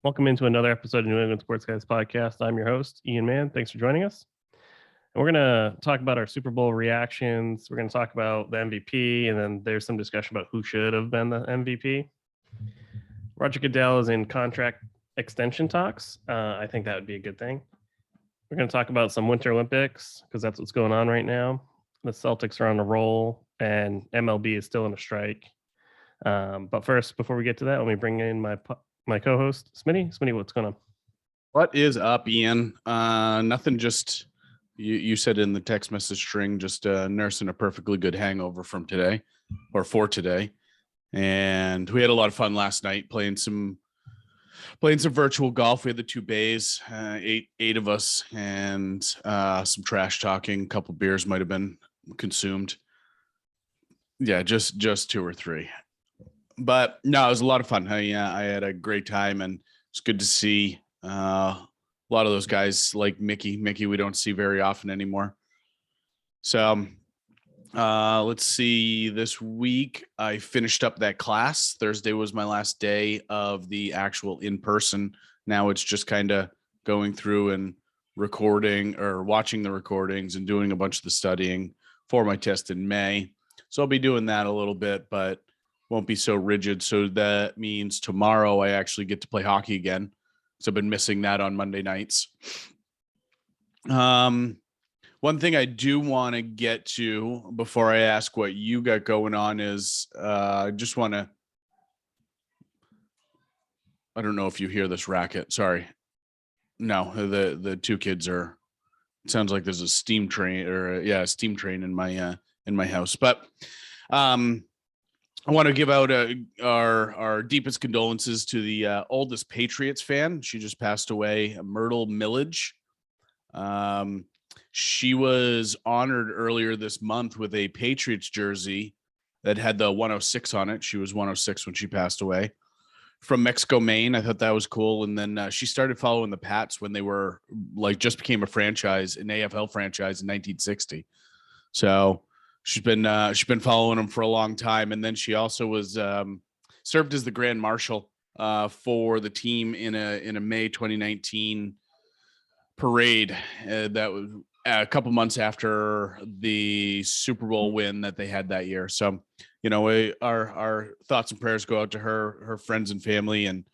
Welcome into another episode of New England Sports Guys Podcast. I'm your host, Ian Mann. Thanks for joining us. And we're going to talk about our Super Bowl reactions. We're going to talk about the MVP, and then there's some discussion about who should have been the MVP. Roger Goodell is in contract extension talks. I think that would be a good thing. We're going to talk about some Winter Olympics because that's what's going on right now. The Celtics are on a roll, and MLB is still in a strike. But first, before we get to that, let me bring in my co-host, Smitty. Smitty, what's going on? What is up, Ian? Nothing, just you said in the text message string, just nursing a perfectly good hangover from today or for today. And we had a lot of fun last night playing some virtual golf. We had the two bays, eight of us, and some trash talking. A couple beers might have been consumed. Yeah, just two or three. But no, it was a lot of fun. I had a great time, and it's good to see a lot of those guys like Mickey, we don't see very often anymore. So let's see. This week, I finished up that class. Thursday was my last day of the actual in-person. Now it's just kind of going through and recording or watching the recordings and doing a bunch of the studying for my test in May. So I'll be doing that a little bit, but won't be so rigid. So that means tomorrow I actually get to play hockey again. So I've been missing that on Monday nights. One thing I do want to get to before I ask what you got going on is I just want to, I don't know if you hear this racket. Sorry. No, the two kids are, it sounds like there's a steam train a steam train in my house. But I want to give out our deepest condolences to the oldest Patriots fan. She just passed away, Myrtle Millage. She was honored earlier this month with a Patriots jersey that had the 106 on it. She was 106 when she passed away, from Mexico, Maine. I thought that was cool. And then she started following the Pats when they were just became a franchise, an AFL franchise in 1960. So she's been following them for a long time. And then she also was served as the Grand Marshal for the team in a May 2019 parade that was a couple months after the Super Bowl win that they had that year. So, our thoughts and prayers go out to her friends and family. And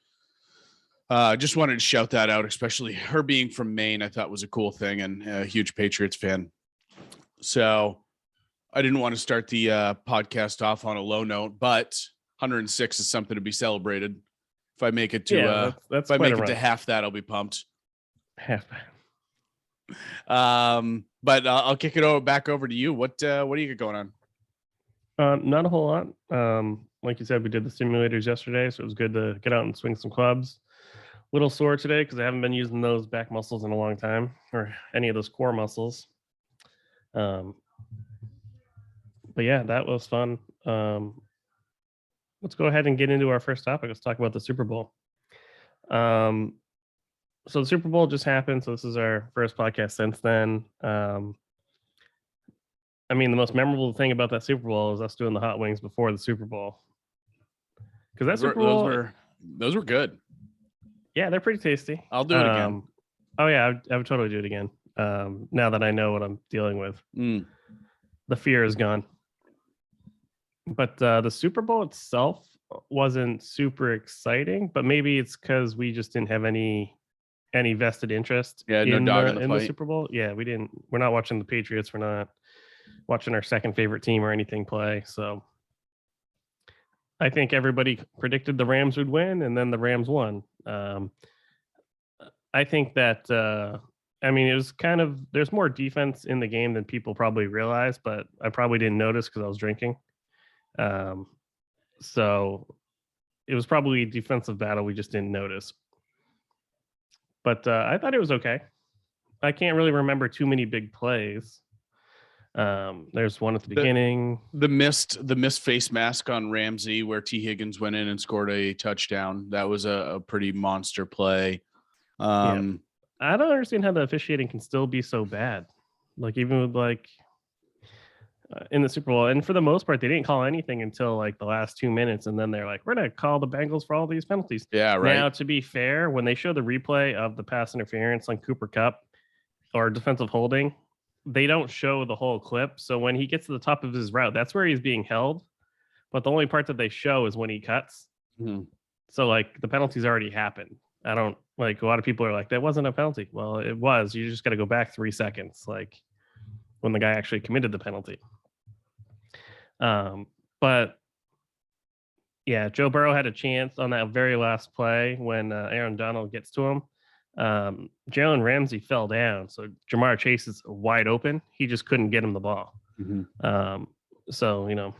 just wanted to shout that out, especially her being from Maine. I thought was a cool thing, and a huge Patriots fan. So I didn't want to start the podcast off on a low note, but 106 is something to be celebrated. If I make it to that's if I make it to half that, I'll be pumped. Half. But I'll kick it back over to you. What do you got going on? Not a whole lot. Like you said, we did the simulators yesterday, so it was good to get out and swing some clubs. Little sore today because I haven't been using those back muscles in a long time, or any of those core muscles. But yeah, that was fun. Let's go ahead and get into our first topic. Let's talk about the Super Bowl. So the Super Bowl just happened. So this is our first podcast since then. I mean, the most memorable thing about that Super Bowl is us doing the hot wings before the Super Bowl. Because that Super Bowl, those were good. Yeah, they're pretty tasty. I'll do it again. Oh yeah, I would totally do it again. Now that I know what I'm dealing with, the fear is gone. But the Super Bowl itself wasn't super exciting, but maybe it's because we just didn't have any vested interest in the Super Bowl. Yeah, we're not watching the Patriots. We're not watching our second favorite team or anything play. So I think everybody predicted the Rams would win, and then the Rams won. I think that, it was kind of, there's more defense in the game than people probably realize, but I probably didn't notice because I was drinking. So it was probably a defensive battle we just didn't notice. But I thought it was okay. I can't really remember too many big plays. There's one at the beginning. The missed face mask on Ramsey where T. Higgins went in and scored a touchdown. That was a pretty monster play. I don't understand how the officiating can still be so bad. Like even with in the Super Bowl. And for the most part, they didn't call anything until like the last 2 minutes. And then they're like, we're going to call the Bengals for all these penalties. Yeah, right. Now, to be fair, when they show the replay of the pass interference on Cooper Kupp or defensive holding, they don't show the whole clip. So when he gets to the top of his route, that's where he's being held. But the only part that they show is when he cuts. Mhm. So like the penalties already happened. I don't like a lot of people are like, that wasn't a penalty. Well, it was. You just got to go back 3 seconds, like when the guy actually committed the penalty. But yeah, Joe Burrow had a chance on that very last play when Aaron Donald gets to him. Jalen Ramsey fell down, so Jamar Chase is wide open. He just couldn't get him the ball. So, you know,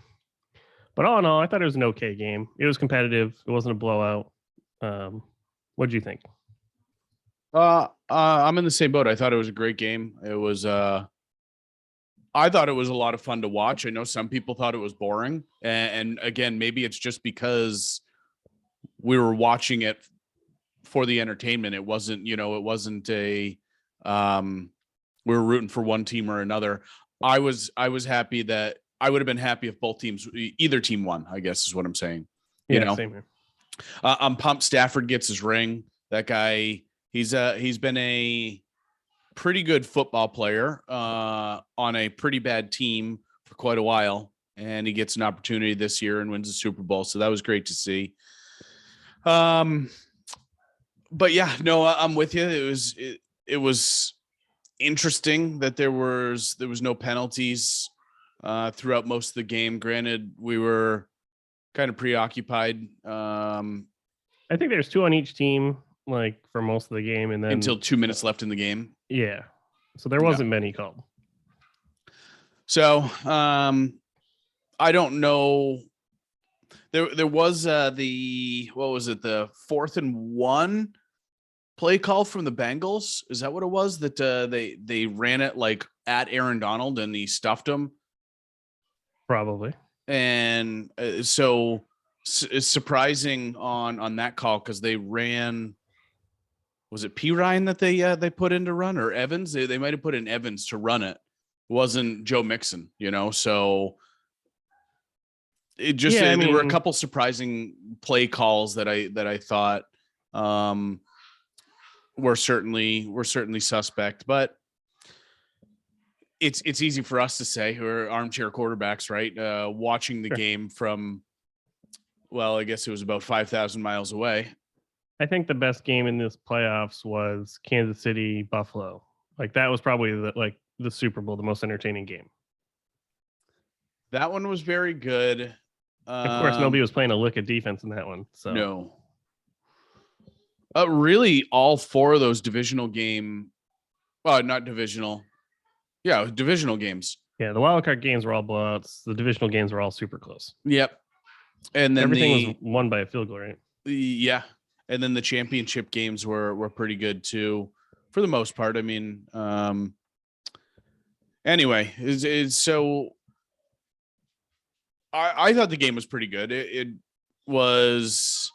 but all in all, I thought it was an okay game. It was competitive. It wasn't a blowout. What did you think? I'm in the same boat. I thought it was a great game. It was I thought it was a lot of fun to watch. I know some people thought it was boring. And again, maybe it's just because we were watching it for the entertainment. It wasn't, you know, it wasn't a we were rooting for one team or another. I was happy that I would have been happy if both teams, either team won, I guess is what I'm saying. You know, same here. I'm pumped Stafford gets his ring. That guy, he's been a pretty good football player on a pretty bad team for quite a while, and he gets an opportunity this year and wins the Super Bowl. So that was great to see. But yeah, no, I'm with you. It was interesting that there was no penalties throughout most of the game. Granted, we were kind of preoccupied. I think there's 2 on each team, like for most of the game, and then until 2 minutes left in the game. Yeah, so there wasn't many called. So I don't know. There was the what was it, the 4th and 1 play call from the Bengals? Is that what it was? That they ran it like at Aaron Donald and he stuffed him. Probably. And so it's surprising on that call because they ran. Was it P. Ryan that they put in to run, or Evans? They might have put in Evans to run it. It wasn't Joe Mixon, you know. So it just there were a couple surprising play calls that I thought were certainly suspect, but it's easy for us to say who are armchair quarterbacks, right? Watching the game from, well, I guess it was about 5,000 miles away. I think the best game in this playoffs was Kansas City Buffalo. Like that was probably the Super Bowl, the most entertaining game. That one was very good. Of course, nobody was playing a lick of defense in that one. So no. Really, all 4 of those divisional game, not divisional. Yeah, divisional games. Yeah, the wild card games were all blowouts. The divisional games were all super close. Yep. And then everything was won by a field goal, right? Yeah. And then the championship games were pretty good too, for the most part. I mean, anyway, so I thought the game was pretty good. It was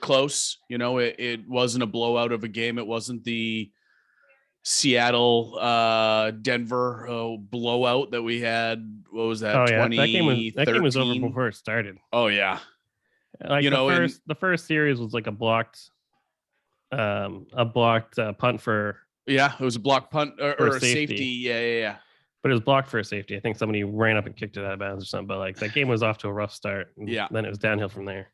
close. You know, it wasn't a blowout of a game. It wasn't the Seattle Denver blowout that we had. What was that? Oh yeah, that game was over before it started. Oh yeah. Like the first series was like a blocked punt for. Yeah, it was a blocked punt or a safety. Yeah. But it was blocked for a safety. I think somebody ran up and kicked it out of bounds or something. But like that game was off to a rough start. Yeah. Then it was downhill from there.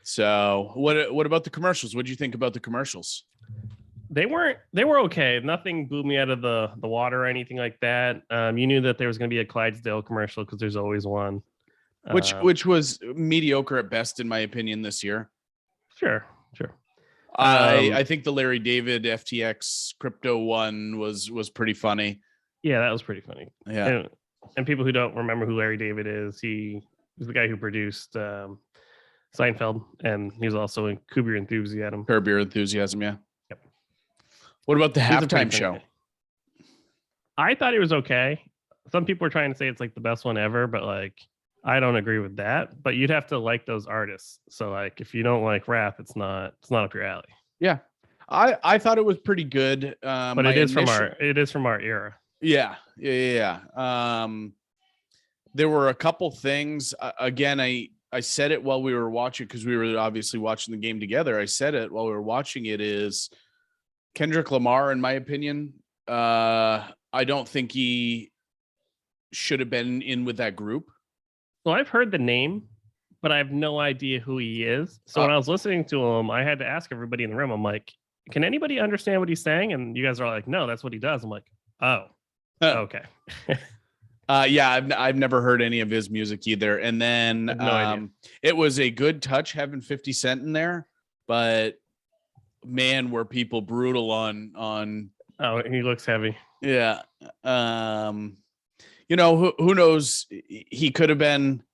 So what about the commercials? What did you think about the commercials? They were okay. Nothing blew me out of the water or anything like that. You knew that there was going to be a Clydesdale commercial because there's always one. Which was mediocre at best, in my opinion, this year. Sure. I think the Larry David FTX crypto one was pretty funny. Yeah, that was pretty funny. Yeah. And people who don't remember who Larry David is, he was the guy who produced Seinfeld, and he's also in Curb Your Enthusiasm. Yeah. Yep. What about the halftime show? I thought it was okay. Some people are trying to say it's like the best one ever, but like I don't agree with that. But you'd have to like those artists. So like if you don't like rap, it's not up your alley. Yeah. I thought it was pretty good. But it is from our era. Yeah. there were a couple things. Again, I said it while we were watching, because we were obviously watching the game together. I said it while we were watching it, is Kendrick Lamar, in my opinion. I don't think he should have been in with that group. Well, I've heard the name, but I have no idea who he is. So when I was listening to him, I had to ask everybody in the room, I'm like, can anybody understand what he's saying? And you guys are all like, no, that's what he does. I'm like, oh, okay. Yeah, I've never heard any of his music either. And then no idea. It was a good touch having 50 Cent in there, but man, were people brutal on. Oh, he looks heavy. Yeah. You know, who knows? He could have been.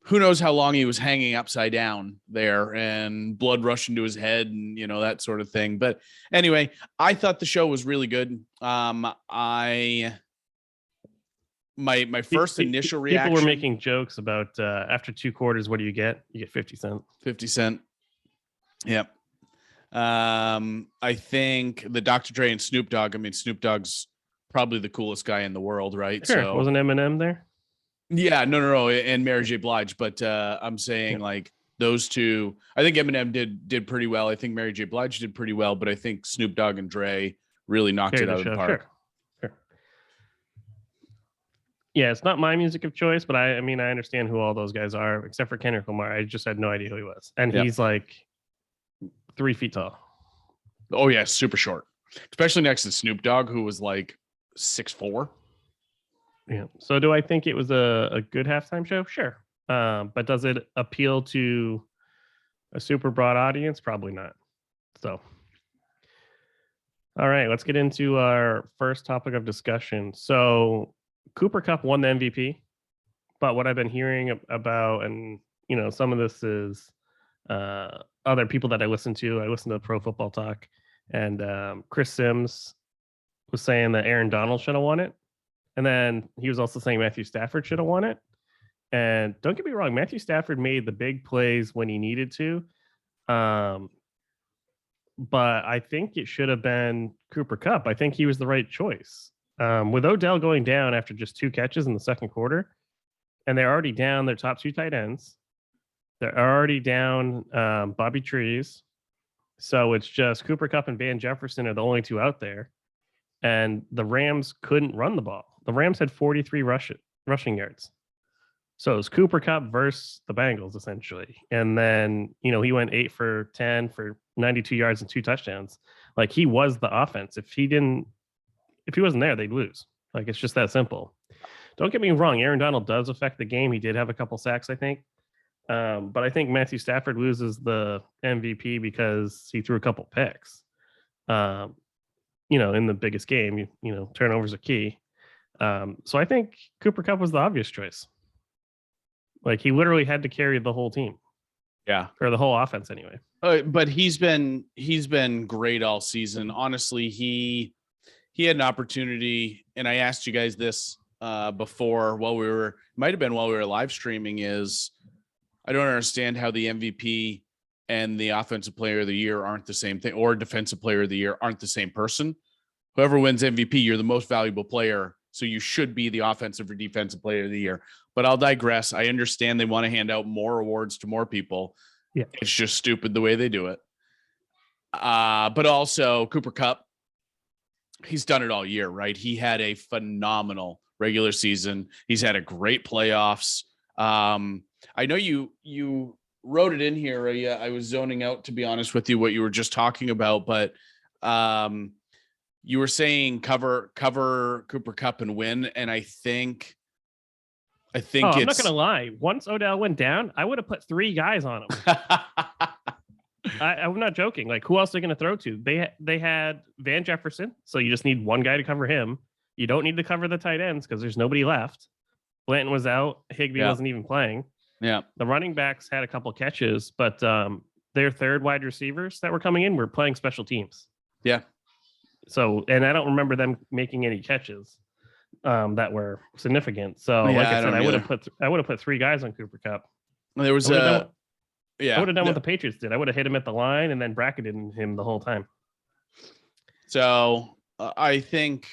Who knows how long he was hanging upside down there and blood rushing to his head and, you know, that sort of thing. But anyway, I thought the show was really good. My first initial reaction. People were making jokes about after 2 quarters, what do you get? You get 50 Cent. 50 Cent. Yep. I think the Dr. Dre and Snoop Dogg. I mean, Snoop Dogg's probably the coolest guy in the world, right? Sure. So wasn't Eminem there? Yeah, no, and Mary J. Blige, but I'm saying like those two. I think Eminem did pretty well. I think Mary J. Blige did pretty well, but I think Snoop Dogg and Dre really knocked it out of the park. Sure. Yeah, it's not my music of choice, but I mean, I understand who all those guys are, except for Kendrick Lamar. I just had no idea who he was, and he's like 3 feet tall. Oh yeah, super short, especially next to Snoop Dogg, who was like 6'4". Yeah. So do I think it was a good halftime show? Sure. But does it appeal to a super broad audience? Probably not. So, all right, let's get into our first topic of discussion. So Cooper Kupp won the MVP, but what I've been hearing about, and you know, some of this is other people that I listen to Pro Football Talk, and Chris Sims was saying that Aaron Donald should have won it. And then he was also saying Matthew Stafford should have won it. And don't get me wrong, Matthew Stafford made the big plays when he needed to. But I think it should have been Cooper Kupp. I think he was the right choice. With Odell going down after just 2 catches in the second quarter, and they're already down their top 2 tight ends. They're already down Bobby Trees. So it's just Cooper Kupp and Van Jefferson are the only 2 out there. And the Rams couldn't run the ball. The Rams had 43 rushing yards. So it was Cooper Kupp versus the Bengals, essentially. And then, you know, he went 8 for 10 for 92 yards and 2 touchdowns. Like, he was the offense. If he wasn't there, they'd lose. Like, it's just that simple. Don't get me wrong. Aaron Donald does affect the game. He did have a couple sacks, I think. But I think Matthew Stafford loses the MVP because he threw a couple picks. You know, in the biggest game, you know, turnovers are key. So I think Cooper Kupp was the obvious choice. Like, he literally had to carry the whole team. Yeah. Or the whole offense anyway. But he's been great all season. Honestly, he had an opportunity, and I asked you guys this before while we were live streaming, is I don't understand how the MVP and the offensive player of the year aren't the same thing, or defensive player of the year aren't the same person. Whoever wins MVP, you're the most valuable player. So you should be the offensive or defensive player of the year. But I'll digress. I understand they want to hand out more awards to more people. Yeah. It's just stupid the way they do it. But also Cooper Kupp, he's done it all year, right? He had a phenomenal regular season. He's had a great playoffs. I know you wrote it in here. I was zoning out, to be honest with you, what you were just talking about, but you were saying cover Cooper Kupp and win. And I think I'm not going to lie. Once Odell went down, I would have put 3 guys on him. I'm not joking. Like, who else are they going to throw to? They had Van Jefferson. So you just need one guy to cover him. You don't need to cover the tight ends because there's nobody left. Blanton was out. Higbee wasn't even playing. Yeah. The running backs had a couple catches, but their third wide receivers that were coming in were playing special teams. Yeah. So, and I don't remember them making any catches that were significant. So, like I said, I would have put 3 guys on Cooper Kupp. There was I would have done what the Patriots did. I would have hit him at the line and then bracketed him the whole time. So I think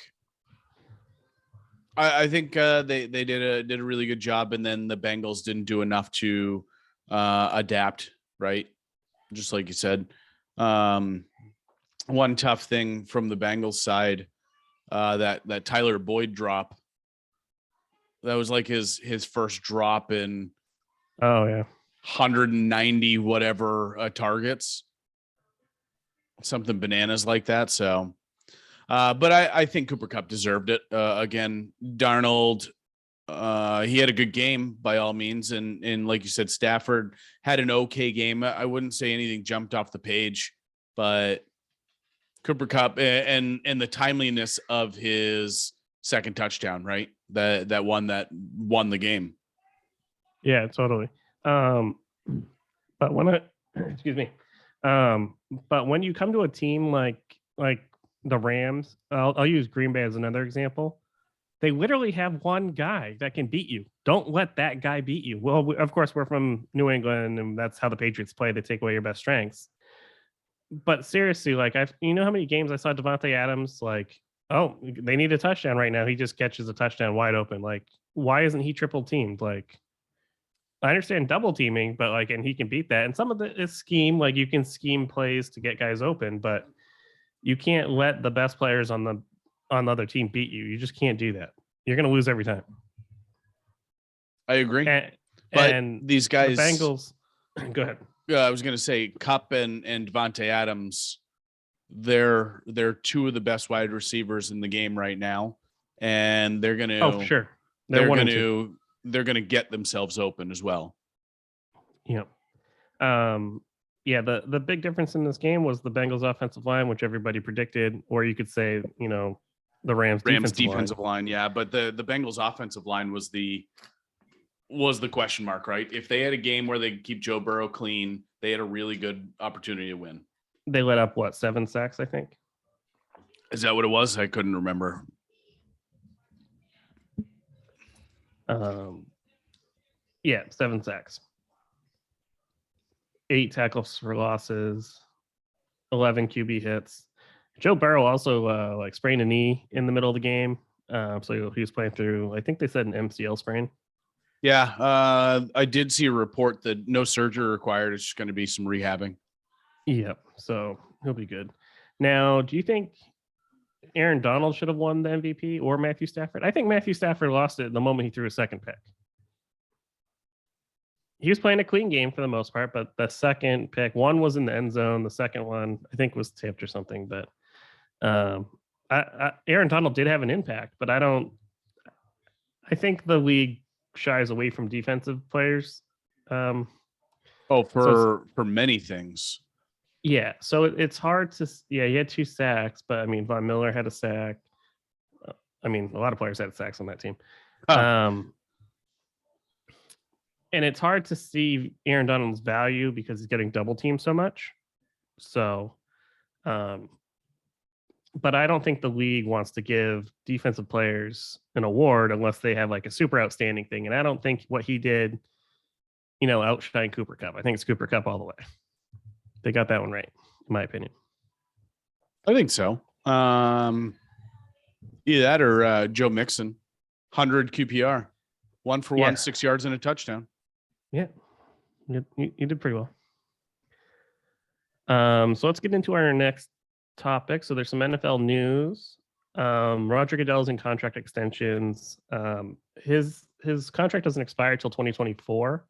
I think they did a really good job, and then the Bengals didn't do enough to adapt, right? Just like you said. One tough thing from the Bengals side, that Tyler Boyd drop. That was like his first drop in Oh yeah, 190 whatever targets, something bananas like that. So, but I think Cooper Kupp deserved it. Again, Darnold, he had a good game by all means, and like you said, Stafford had an okay game. I wouldn't say anything jumped off the page, but Cooper Kupp and the timeliness of his second touchdown, right? That won the game. yeah, totally. But when excuse me, but when you come to a team like the Rams, I'll use Green Bay as another example. They literally have one guy that can beat you. Don't let that guy beat you. Well, of course, we're from New England, and that's how the Patriots play. They take away your best strengths. But seriously, like you know how many games I saw Devontae Adams like, oh, they need a touchdown right now. He just catches a touchdown wide open. Like, why isn't he triple teamed? Like, I understand double teaming, but like, and he can beat that. And some of the is scheme, like you can scheme plays to get guys open, but you can't let the best players on the other team beat you. You just can't do that. You're going to lose every time. I agree. But these guys, the Bengals, go ahead. I was going to say Kupp and Devontae Adams, they're two of the best wide receivers in the game right now, and they're going to. Oh, for sure. They're going to get themselves open as well. Yeah. Yeah, the big difference in this game was the Bengals offensive line, which everybody predicted, or you could say, you know, the Rams defensive line. Yeah, but the Bengals offensive line was the question mark, right? If they had a game where they keep Joe Burrow clean, they had a really good opportunity to win. They let up 7 sacks, I think. Is that what it was? I couldn't remember. Yeah, 7 sacks. 8 tackles for losses, 11 QB hits. Joe Burrow also like sprained a knee in the middle of the game. So he was playing through, I think they said an MCL sprain. Yeah, I did see a report that no surgery required. It's just going to be some rehabbing. Yep. So he'll be good. Now, do you think Aaron Donald should have won the MVP or Matthew Stafford? I think Matthew Stafford lost it the moment he threw a second pick. He was playing a clean game for the most part, but the second pick, one was in the end zone. The second one, I think, was tipped or something. But Aaron Donald did have an impact, but I think the league shies away from defensive players. For many things. Yeah, so it's hard to. Yeah, he had 2 sacks, but I mean, Von Miller had a sack. I mean, a lot of players had sacks on that team. And it's hard to see Aaron Donald's value because he's getting double teamed so much. So, but I don't think the league wants to give defensive players an award unless they have like a super outstanding thing. And I don't think what he did, outshined Cooper Kupp. I think it's Cooper Kupp all the way. They got that one right, in my opinion. I think so. Either that or Joe Mixon, 100 QPR, 1 for 1, 6 yards and a touchdown. Yeah, you did pretty well. So let's get into our next topic. So there's some NFL news. Roger Goodell's in contract extensions. His contract doesn't expire till 2024.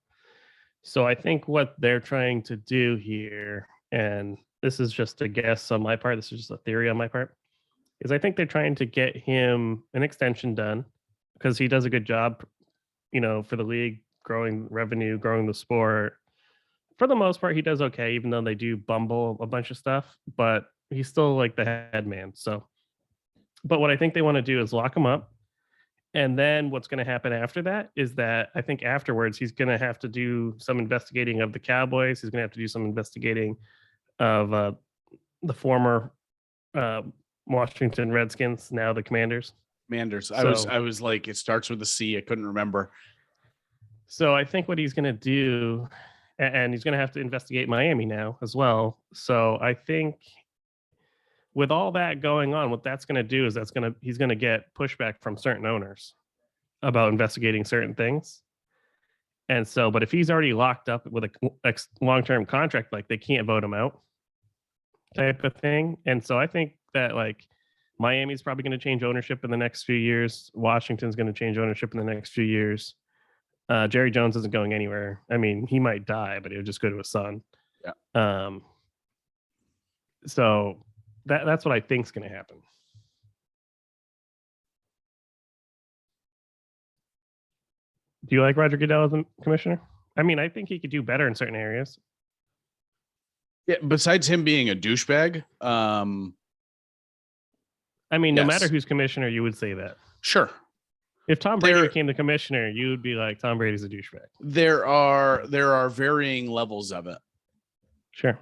So I think what they're trying to do here, and this is just a guess on my part, this is just a theory on my part, is I think they're trying to get him an extension done because he does a good job, for the league, growing revenue, growing the sport. For the most part, he does okay, even though they do bumble a bunch of stuff, but he's still like the head man. So, but what I think they want to do is lock him up. And then what's going to happen after that is that I think afterwards, he's going to have to do some investigating of the Cowboys. He's going to have to do some investigating of the former Washington Redskins, now the Commanders. I was like, it starts with a C. I couldn't remember. So I think what he's going to do, and he's going to have to investigate Miami now as well. So I think with all that going on, what that's going to do is he's going to get pushback from certain owners. about investigating certain things. And so, but if he's already locked up with a long-term contract, like they can't vote him out type of thing. And so I think that like Miami's probably going to change ownership in the next few years. Washington's going to change ownership in the next few years. Jerry Jones isn't going anywhere. I mean, he might die, but he'll just go to his son. Yeah. So that's what I think is going to happen. Do you like Roger Goodell as a commissioner? I mean, I think he could do better in certain areas. Yeah. Besides him being a douchebag, I mean, no yes. matter who's commissioner, you would say that. Sure. If Tom Brady became the commissioner, you would be like, Tom Brady's a douchebag. There are varying levels of it. Sure.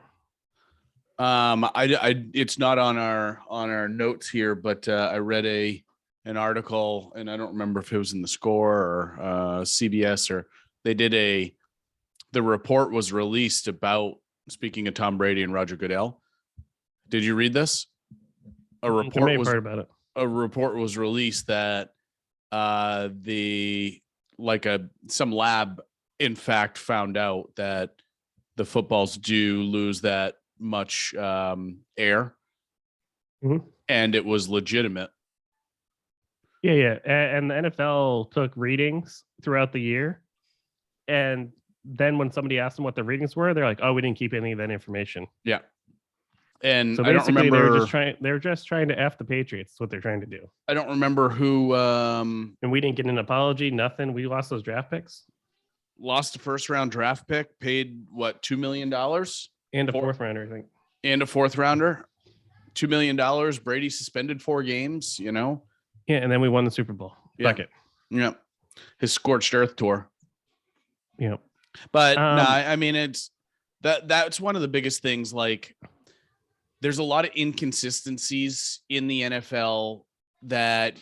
It's not on our notes here, but I read an article, and I don't remember if it was in the Score or CBS, or they did the report was released about, speaking of Tom Brady and Roger Goodell. Did you read this? A report was heard about it. A report was released that some lab in fact found out that the footballs do lose that much air, and it was legitimate. Yeah. And the NFL took readings throughout the year, and then when somebody asked them what the readings were, they're like, "Oh, we didn't keep any of that information." Yeah. And so I don't remember. They were just trying to F the Patriots. That's what they're trying to do. I don't remember who. And we didn't get an apology. Nothing. We lost those draft picks. Lost a first-round draft pick. Paid what, $2 million? And a fourth rounder, I think. And a fourth rounder. $2 million. Brady suspended 4 games. You know. Yeah, and then we won the Super Bowl. Yeah. Fuck it. Yeah. His scorched earth tour. Yeah. But I mean, it's that's one of the biggest things. Like, there's a lot of inconsistencies in the NFL and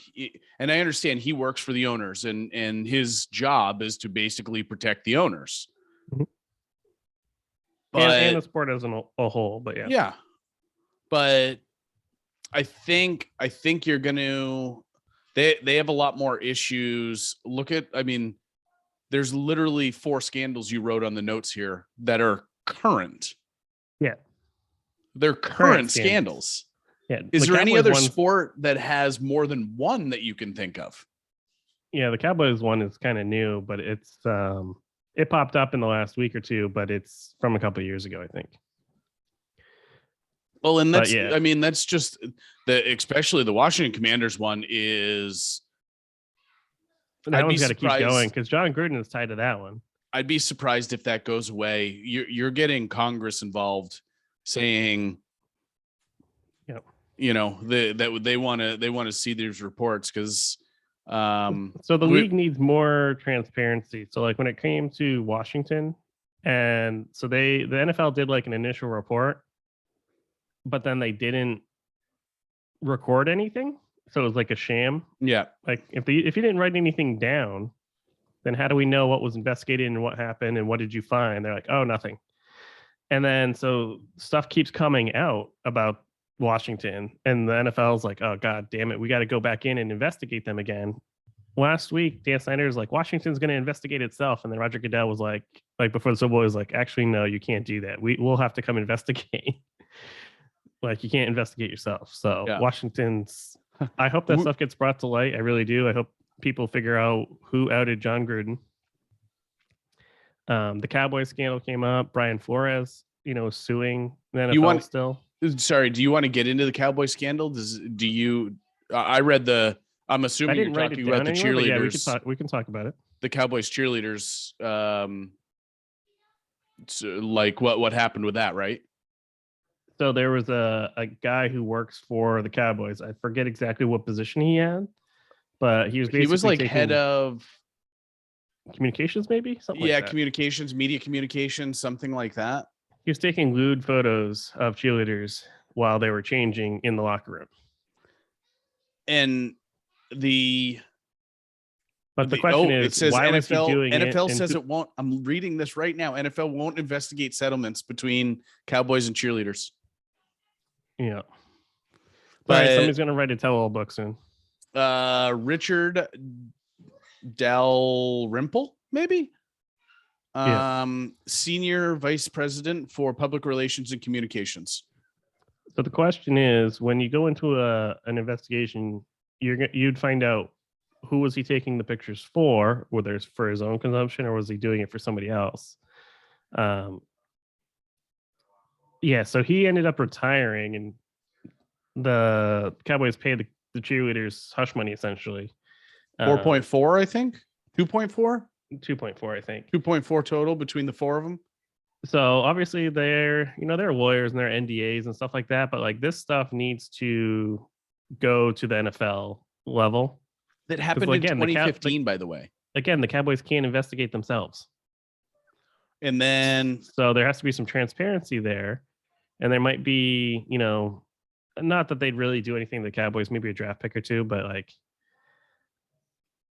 I understand he works for the owners, and his job is to basically protect the owners. Mm-hmm. But and the sport as a whole, but yeah. Yeah. But I think you're going to, they have a lot more issues. There's literally 4 scandals you wrote on the notes here that are current. Yeah. They're current scandals. Yeah. Is there any other sport that has more than one that you can think of? Yeah, the Cowboys one is kind of new, but it's it popped up in the last week or two, but it's from a couple of years ago, I think. Well, and that's that's just especially the Washington Commanders one is. That one's got to keep going because John Gruden is tied to that one. I'd be surprised if that goes away. You're getting Congress involved, saying, you know, they want to see these reports because. So the league needs more transparency. So like when it came to Washington, and so the NFL did like an initial report, but then they didn't record anything. So it was like a sham. Yeah. Like if you didn't write anything down, then how do we know what was investigated and what happened and what did you find? They're like, oh, nothing. And then so stuff keeps coming out about Washington, and the NFL's like, oh God damn it, we got to go back in and investigate them again. Last week, Dan Snyder's like, Washington's going to investigate itself, and then Roger Goodell was like before the Super Bowl, was like, actually, no, you can't do that. We'll have to come investigate. Like you can't investigate yourself. So yeah. Washington's. I hope that stuff gets brought to light. I really do. I hope people figure out who outed John Gruden. The Cowboys scandal came up. Brian Flores, suing the NFL still. Sorry, do you want to get into the Cowboy scandal? I read I'm assuming you're talking about the cheerleaders. Yeah, we can talk about it. The Cowboys cheerleaders, like what happened with that, right? So there was a guy who works for the Cowboys. I forget exactly what position he had, but he was like head of communications, maybe something. Yeah, like that. Communications, media communications, something like that. He was taking lewd photos of cheerleaders while they were changing in the locker room. But the question is, it says why NFL, was he doing NFL it? says it won't. I'm reading this right now. NFL won't investigate settlements between Cowboys and cheerleaders. Yeah. But somebody's going to write a tell-all book soon. Richard Dalrymple, maybe. Yeah. Senior Vice President for Public Relations and Communications. So the question is, when you go into an investigation, you'd find out who was he taking the pictures for, whether it's for his own consumption or was he doing it for somebody else. Yeah, so he ended up retiring, and the Cowboys paid the cheerleaders hush money essentially. 4.4, I think. 2.4. 2.4, I think. 2.4 total between the four of them. So obviously they're lawyers and they're NDAs and stuff like that, but like this stuff needs to go to the NFL level. That happened in 2015, by the way. Again, the Cowboys can't investigate themselves. And then so there has to be some transparency there. And there might be, not that they'd really do anything to the Cowboys, maybe a draft pick or two, but like,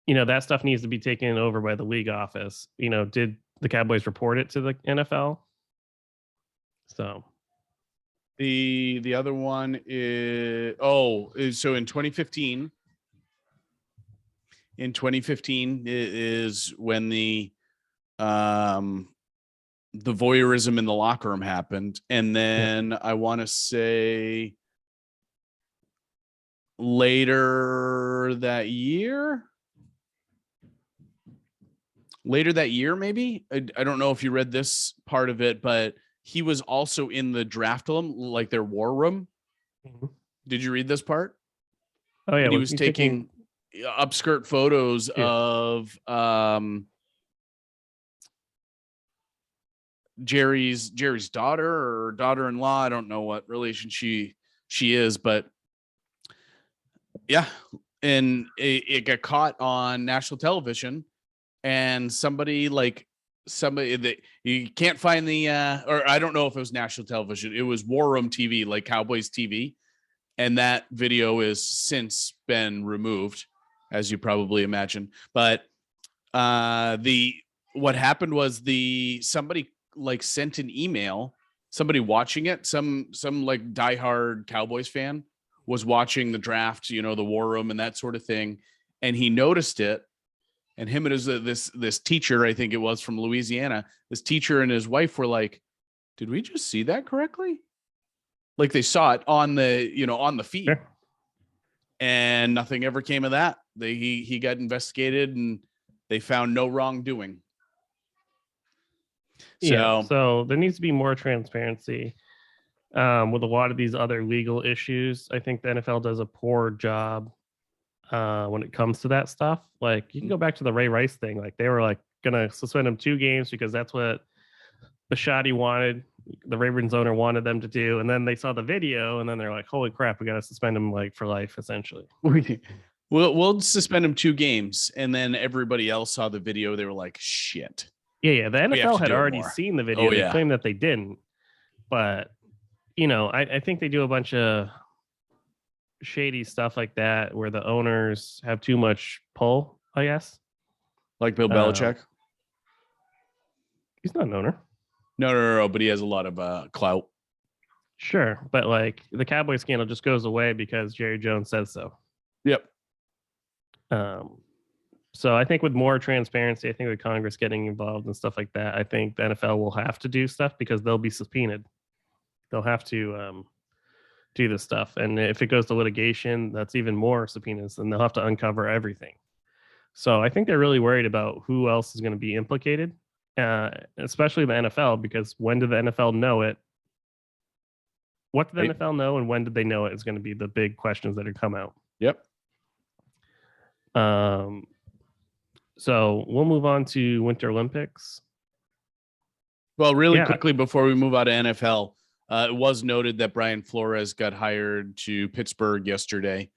that stuff needs to be taken over by the league office. Did the Cowboys report it to the NFL? So the other one is so in 2015. In 2015 is when the voyeurism in the locker room happened, and then I want to say later that year, maybe. I don't know if you read this part of it, but he was also in the draft room, like their war room. Mm-hmm. Did you read this part? Oh yeah, and he was taking upskirt photos of Jerry's daughter or daughter-in-law. I don't know what relation she is, but yeah. And it got caught on national television, and somebody that you can't find the or I don't know if it was national television. It was War Room TV, like Cowboys TV. And that video is since been removed, as you probably imagine. But what happened was somebody like sent an email, somebody watching it, some like diehard Cowboys fan was watching the draft, the war room and that sort of thing. And he noticed it. And him and this teacher, I think it was from Louisiana, this teacher and his wife were like, did we just see that correctly? Like they saw it on the feed. Sure. And nothing ever came of that. He got investigated and they found no wrongdoing. So there needs to be more transparency with a lot of these other legal issues. I think the NFL does a poor job when it comes to that stuff. Like you can go back to the Ray Rice thing. Like they were like gonna suspend him 2 games because that's what Bisciotti wanted. The Ravens owner wanted them to do, and then they saw the video, and then they're like, "Holy crap, we got to suspend him like for life, essentially." We'll suspend him 2 games, and then everybody else saw the video. They were like, "Shit." Yeah. The NFL had already seen the video. They claimed that they didn't, but I think they do a bunch of shady stuff like that where the owners have too much pull, I guess. Like Bill Belichick. He's not an owner. No, but he has a lot of clout. Sure, but like the Cowboy scandal just goes away because Jerry Jones says so. Yep. So I think with more transparency, I think with Congress getting involved and stuff like that, I think the NFL will have to do stuff because they'll be subpoenaed. They'll have to do this stuff, and if it goes to litigation, that's even more subpoenas, and they'll have to uncover everything. So I think they're really worried about who else is going to be implicated. Especially the NFL, because when did the NFL know it? What did the NFL know, and when did they know it is going to be the big questions that are come out. Yep. So we'll move on to Winter Olympics. Well, really quickly before we move out of NFL, it was noted that Brian Flores got hired to Pittsburgh yesterday.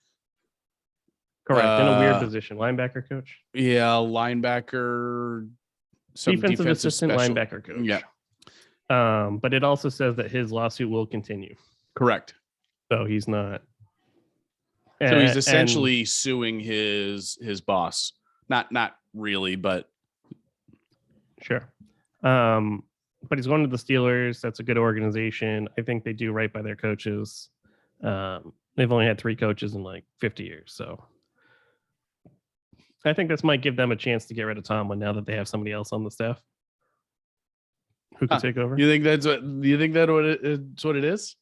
Correct. In a weird position, linebacker coach. Yeah, linebacker. Defensive assistant linebacker coach. Yeah. But it also says that his lawsuit will continue. Correct. So he's not. So he's essentially suing his boss. Not really, but sure. But he's going to the Steelers. That's a good organization. I think they do right by their coaches. They've only had 3 coaches in like 50 years. So I think this might give them a chance to get rid of Tomlin now that they have somebody else on the staff who could take over. You think that's what it is?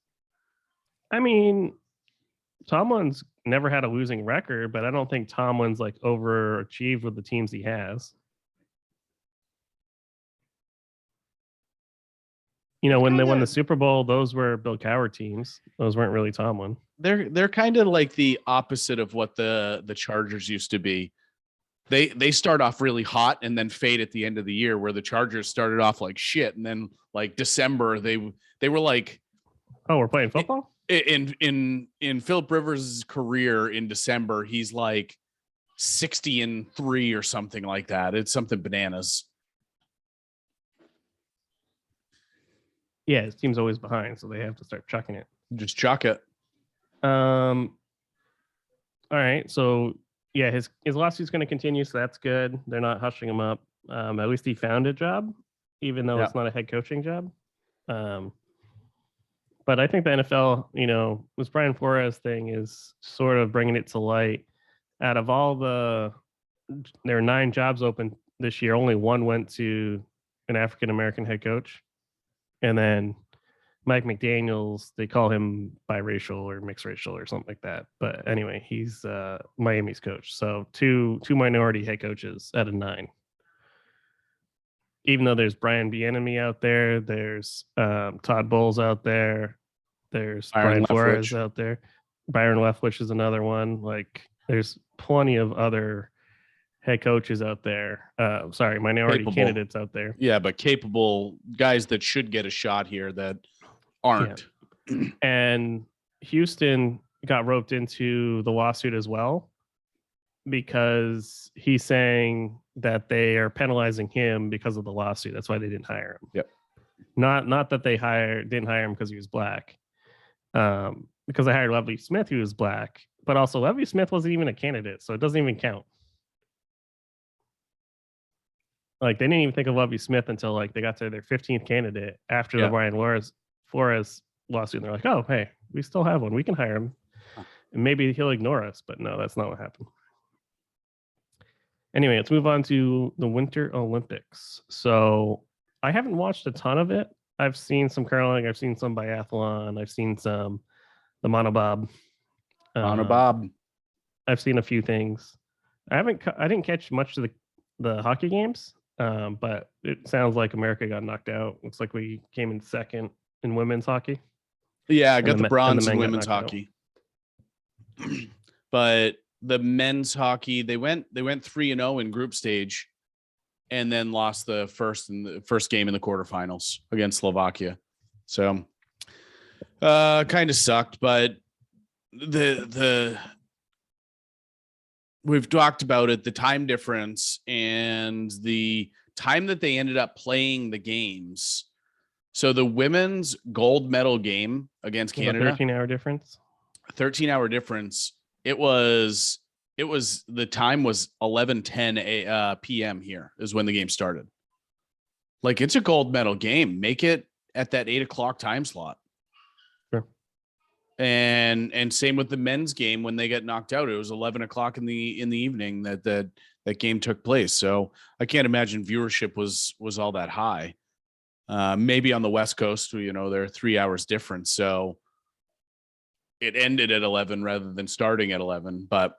I mean, Tomlin's never had a losing record, but I don't think Tomlin's like overachieved with the teams he has. You know, when they won the Super Bowl, those were Bill Cowher teams. Those weren't really Tomlin. They're kind of like the opposite of what the Chargers used to be. They start off really hot and then fade at the end of the year, where the Chargers started off like shit, and then like December they were like, oh, we're playing football. In Philip Rivers' career in December, he's like 60-3 or something like that. It's something bananas. Yeah, his team's always behind, so they have to start chucking it. Just chuck it. All right, so yeah, his lawsuit's going to continue, so that's good. They're not hushing him up. At least he found a job, even though it's not a head coaching job. But I think the NFL, you know, this Brian Flores thing is sort of bringing it to light. Out of all there are 9 jobs open this year, only one went to an African-American head coach. And then Mike McDaniels, they call him biracial or mixed racial or something like that. But anyway, he's Miami's coach. So two minority head coaches out of 9. Even though there's Brian Bieniemy out there, there's Todd Bowles out there, there's Brian Flores out there, Byron Leftwich is another one. Like, there's plenty of other head coaches out there. Minority candidates out there. Yeah, but capable guys that should get a shot here that aren't. Yeah. And Houston got roped into the lawsuit as well, because he's saying that they are penalizing him because of the lawsuit. That's why they didn't hire him. Yep. Not that they didn't hire him because he was black. Because they hired Lovie Smith, who was black, but also Lovie Smith wasn't even a candidate, so it doesn't even count. Like, they didn't even think of Lovie Smith until like they got to their 15th candidate after the Brian Flores lawsuit. And they're like, oh, hey, we still have one. We can hire him. And maybe he'll ignore us. But no, that's not what happened. Anyway, let's move on to the Winter Olympics. So I haven't watched a ton of it. I've seen some curling. I've seen some biathlon. I've seen the monobob. I've seen a few things. I didn't catch much of the hockey games. But it sounds like America got knocked out. Looks like we came in second in women's hockey. Yeah, I got the bronze in women's hockey. But the men's hockey, they went 3-0 in group stage, and then lost the first game in the quarterfinals against Slovakia. So kind of sucked, but we've talked about it, the time difference and the time that they ended up playing the games. So the women's gold medal game against Canada, 13-hour difference. 13-hour difference. It was the time was 11:10 p.m. here is when the game started. Like, it's a gold medal game. Make it at that 8:00 time slot. Sure. And same with the men's game. When they get knocked out, it was 11:00 in the evening that game took place. So I can't imagine viewership was all that high. Maybe on the West Coast, you know, they're 3 hours different. So it ended at 11 rather than starting at 11. But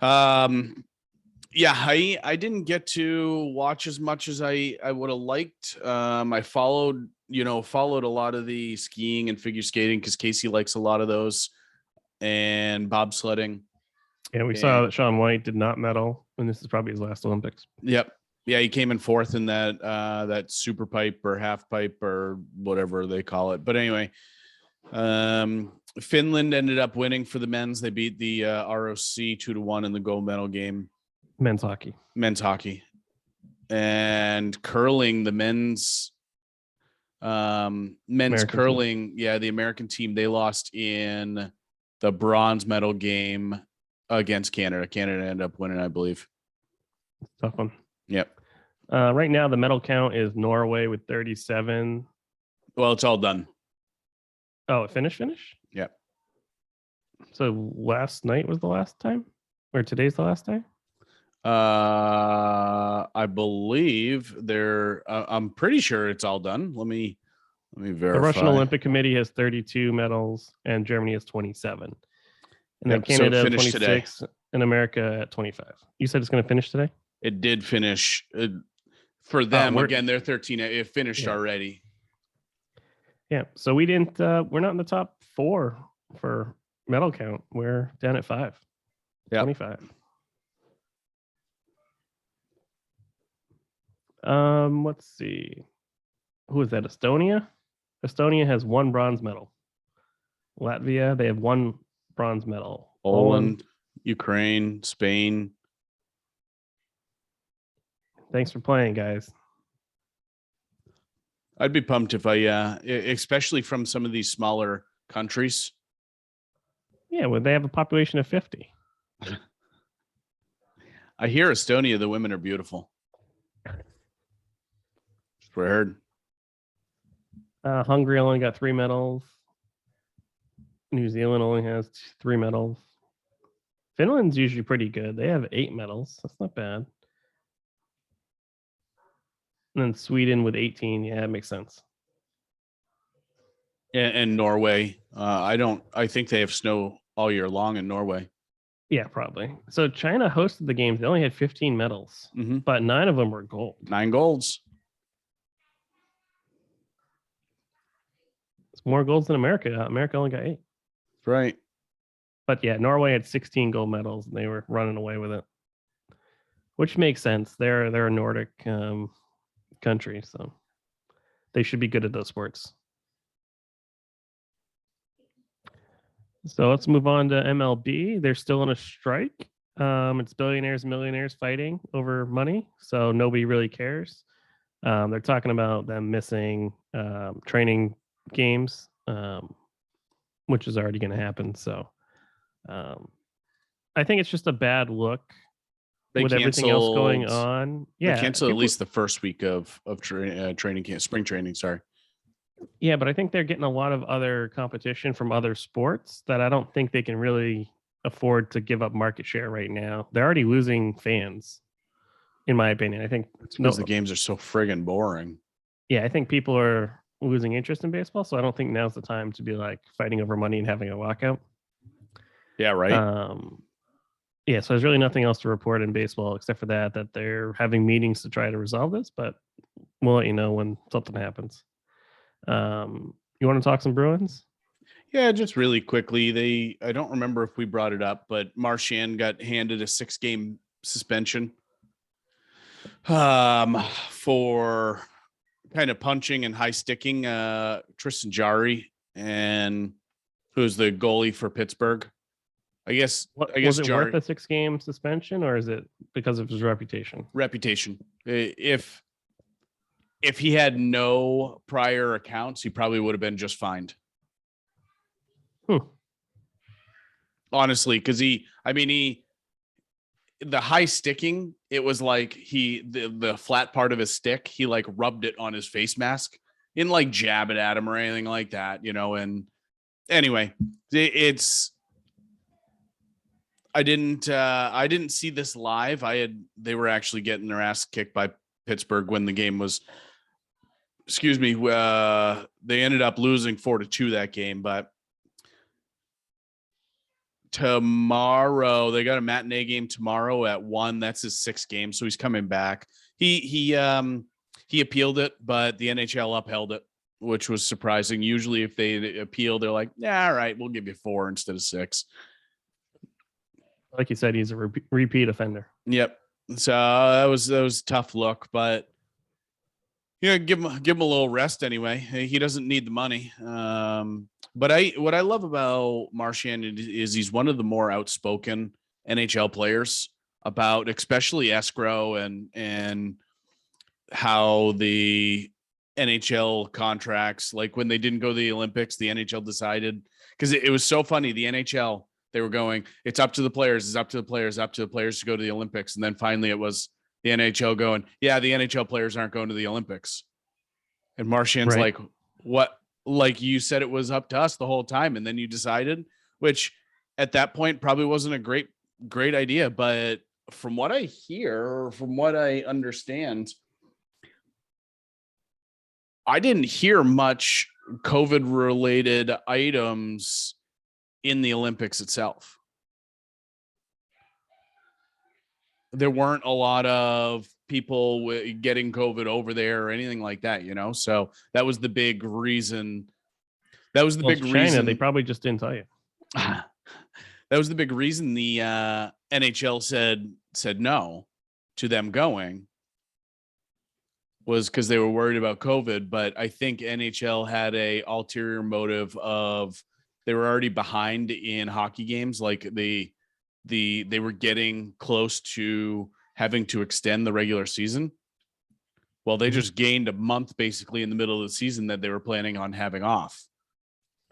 yeah, I didn't get to watch as much as I would have liked. I followed a lot of the skiing and figure skating because Casey likes a lot of those, and bobsledding. Yeah, we saw that Shaun White did not medal, and this is probably his last Olympics. Yep. Yeah, he came in fourth in that super pipe or half pipe or whatever they call it. But anyway, Finland ended up winning for the men's. They beat the ROC 2-1 in the gold medal game. Men's hockey. And curling, the men's American curling team. The American team, they lost in the bronze medal game against Canada. Canada ended up winning, I believe. Tough one. Yep. Right now the medal count is Norway with 37. Well, it's all done. Oh, it finished? Yep. So last night was the last time, or today's the last time? I believe I'm pretty sure it's all done. Let me verify. The Russian Olympic Committee has 32 medals, and Germany has 27, and then Canada so 26, today. And America at 25. You said it's going to finish today. It did finish for them. Again, they're 13. It finished already. Yeah. So we didn't. We're not in the top 4 for medal count. We're down at 5. Yep. 25. Let's see. Who is that? Estonia? Estonia has 1 bronze medal. Latvia, they have 1 bronze medal. Poland, Ukraine, Spain. Thanks for playing, guys. I'd be pumped if especially from some of these smaller countries. Yeah, well, they have a population of 50. I hear Estonia, the women are beautiful. That's what I heard. Hungary only got 3 medals. New Zealand only has 3 medals. Finland's usually pretty good. They have 8 medals. That's not bad. And then Sweden with 18. Yeah, it makes sense. And Norway. I think they have snow all year long in Norway. Yeah, probably. So China hosted the games. They only had 15 medals, but 9 of them were gold. 9 golds. It's more golds than America. America only got 8. That's right. But yeah, Norway had 16 gold medals, and they were running away with it, which makes sense. They're a Nordic country, so they should be good at those sports. So let's move on to MLB. They're still on a strike. It's billionaires and millionaires fighting over money, so nobody really cares. They're talking about them missing training games, which is already going to happen. So I think it's just a bad look with everything else going on. Yeah, they cancel at least the first week of training camp, spring training. Sorry. Yeah, but I think they're getting a lot of other competition from other sports that I don't think they can really afford to give up market share right now. They're already losing fans, in my opinion. I think it's because the games are so friggin' boring. Yeah, I think people are losing interest in baseball, so I don't think now's the time to be like fighting over money and having a lockout. Yeah, right. Yeah, so there's really nothing else to report in baseball except for that they're having meetings to try to resolve this, but we'll let you know when something happens. You want to talk some Bruins? Yeah, just really quickly. I don't remember if we brought it up, but Marchand got handed a 6-game suspension for kind of punching and high sticking Tristan Jarry, and who's the goalie for Pittsburgh. I guess was it worth a 6-game suspension, or is it because of his reputation? Reputation. If he had no prior accounts, he probably would have been just fined. Honestly, because the high sticking, it was like the flat part of his stick, he like rubbed it on his face mask and like jab it at him or anything like that, and anyway, I didn't see this live. They were actually getting their ass kicked by Pittsburgh when the game was, they ended up losing 4-2 that game, but tomorrow they got a matinee game tomorrow at 1. That's his 6th game. So he's coming back. He appealed it, but the NHL upheld it, which was surprising. Usually if they appeal, they're like, yeah, all right, we'll give you 4 instead of 6. Like you said, he's a repeat offender. Yep. So that was a tough look, but give him a little rest anyway. He doesn't need the money. But what I love about Marchand is he's one of the more outspoken NHL players about, especially escrow and how the NHL contracts, like when they didn't go to the Olympics, the NHL decided, because it was so funny. The NHL, they were going, it's up to the players, it's up to the players to go to the Olympics. And then finally it was the NHL going, yeah, the NHL players aren't going to the Olympics. And Marchand's like, what? Like you said, it was up to us the whole time. And then you decided, which at that point probably wasn't a great idea, but from what I hear, or from what I understand, I didn't hear much COVID related items in the Olympics itself. There weren't a lot of people getting COVID over there or anything like that, So that was the big reason. That was the big China, reason. they probably just didn't tell you. That was the big reason the NHL said no to them going, was because they were worried about COVID. But I think NHL had a ulterior motive of they were already behind in hockey games. Like they were getting close to having to extend the regular season. Well, they just gained a month basically in the middle of the season that they were planning on having off.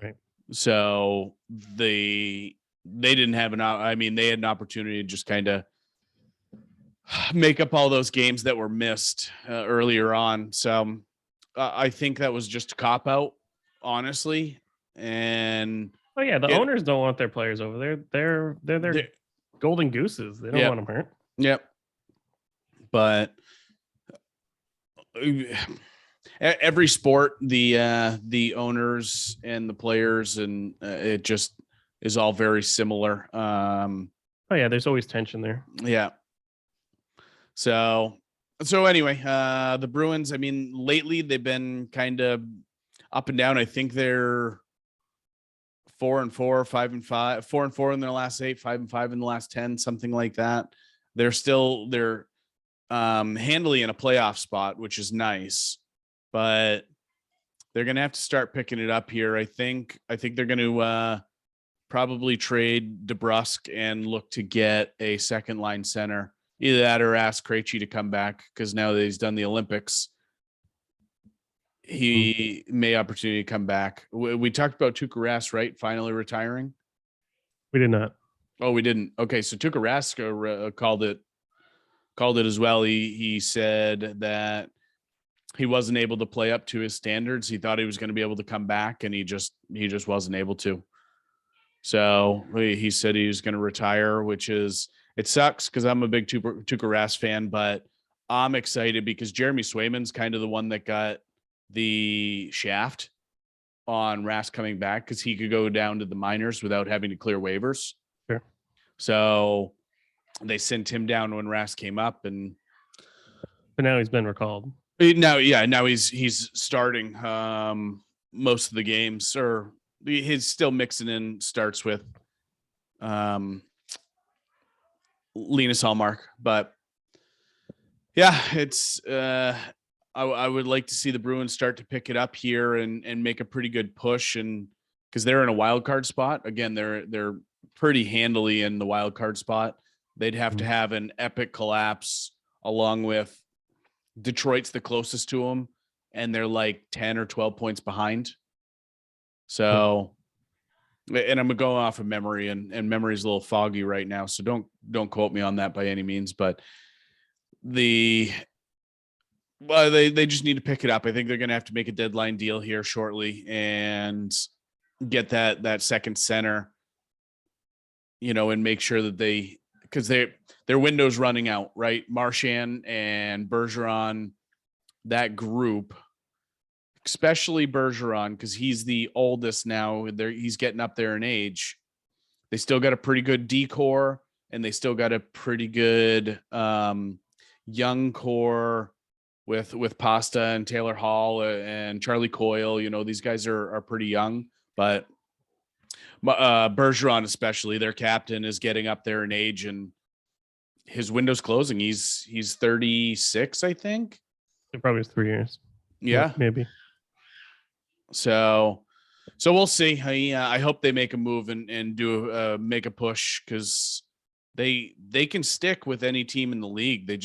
Right. So they didn't have they had an opportunity to just kind of make up all those games that were missed earlier on. So I think that was just a cop out, honestly. And the owners don't want their players over there. They're golden gooses. They don't want them hurt. Yep. But every sport, the owners and the players, and it just is all very similar. There's always tension there. Yeah. So anyway, the Bruins, lately they've been kind of up and down. I think they're 4-4, 5-5, 4-4 in their last 8, 5-5 in the last 10, something like that. They're handily in a playoff spot, which is nice, but they're going to have to start picking it up here. I think they're going to probably trade DeBrusk and look to get a second line center. Either that or ask Krejci to come back, because now that he's done the Olympics, he may opportunity to come back. We talked about Tuukka Rask, right? Finally retiring. We did not. Oh, we didn't. Okay, so Tuukka Rask called it as well. He said that he wasn't able to play up to his standards. He thought he was going to be able to come back, and he just wasn't able to. So he said he was going to retire, which is, it sucks because I'm a big Tuukka Rask fan, but I'm excited because Jeremy Swayman's kind of the one that got the shaft on Rask coming back, because he could go down to the minors without having to clear waivers. Sure. So they sent him down when Rask came up, but now he's been recalled. Now he's starting most of the games, or he's still mixing in starts with Linus Hallmark. But yeah, it's I would like to see the Bruins start to pick it up here and make a pretty good push, and because they're in a wild card spot again. They're pretty handily in the wild card spot. They'd have to have an epic collapse, along with Detroit's the closest to them, and they're like 10 or 12 points behind. So, and I'm going off of memory, and memory's a little foggy right now, so don't quote me on that by any means. But they just need to pick it up. I think they're going to have to make a deadline deal here shortly and get that second center, and make sure that because their window's running out, right? Marchand and Bergeron, that group, especially Bergeron, because he's the oldest now. He's getting up there in age. They still got a pretty good D-core, and they still got a pretty good young core with Pasta and Taylor Hall and Charlie Coyle. These guys are pretty young, but Bergeron, especially their captain, is getting up there in age, and his window's closing. He's 36, I think. It probably is 3 years. Yeah, maybe. So we'll see. I hope they make a move and do make a push, because they can stick with any team in the league. They